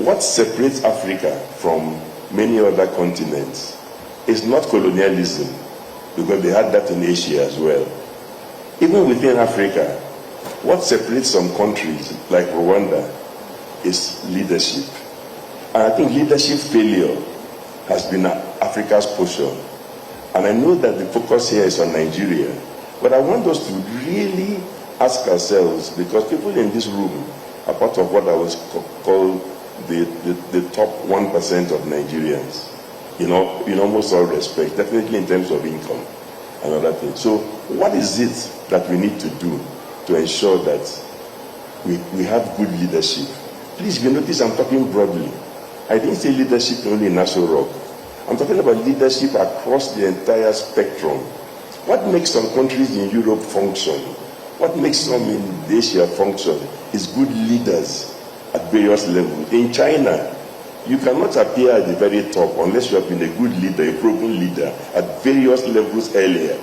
what separates Africa from many other continents is not colonialism, because they had that in Asia as well. Even within Africa, what separates some countries like Rwanda is leadership. And I think leadership failure has been Africa's portion. And I know that the focus here is on Nigeria, but I want us to really ask ourselves, because people in this room are part of what I was called the top 1% of Nigerians, in almost all respects, definitely in terms of income and other things. So what is it that we need to do to ensure that we have good leadership? Please, if you notice, I'm talking broadly. I didn't say leadership only in Nassau Rock. I'm talking about leadership across the entire spectrum. What makes some countries in Europe function, what makes some in Asia function, is good leaders at various levels. In China, you cannot appear at the very top unless you have been a good leader, a proven leader at various levels earlier.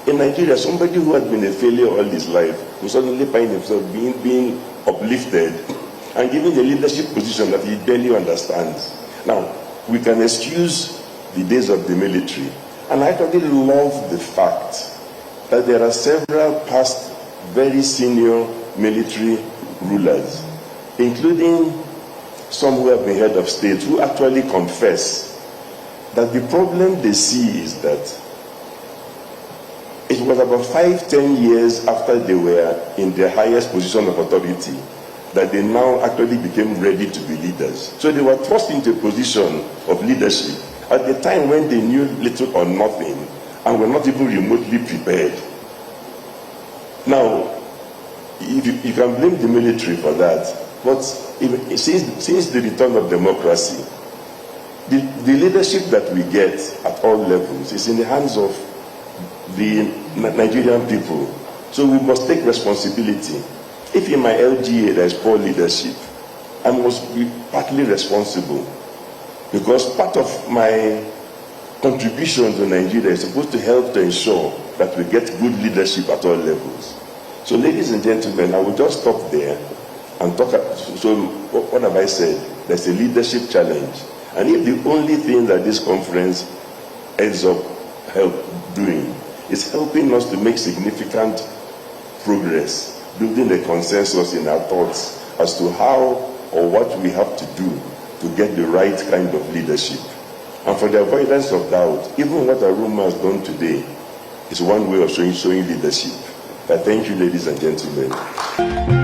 In Nigeria, somebody who had been a failure all his life will suddenly find himself being uplifted and given a leadership position that he barely understands. Now, we can excuse the days of the military, and I actually love the fact that there are several past very senior military rulers, including some who have been head of state, who actually confess that the problem they see is that it was about 5-10 years after they were in their highest position of authority that they now actually became ready to be leaders. So they were thrust into a position of leadership at the time when they knew little or nothing and were not even remotely prepared. Now, you can blame the military for that, but since the return of democracy, the leadership that we get at all levels is in the hands of the Nigerian people. So we must take responsibility. If in my LGA there is poor leadership, I must be partly responsible, because part of my contribution to Nigeria is supposed to help to ensure that we get good leadership at all levels. So ladies and gentlemen, I will just stop there and talk. So what have I said? There's a leadership challenge. And if the only thing that this conference ends up doing is helping us to make significant progress, building a consensus in our thoughts as to how or what we have to do to get the right kind of leadership. And for the avoidance of doubt, even what Aruma has done today is one way of showing leadership. I thank you, ladies and gentlemen.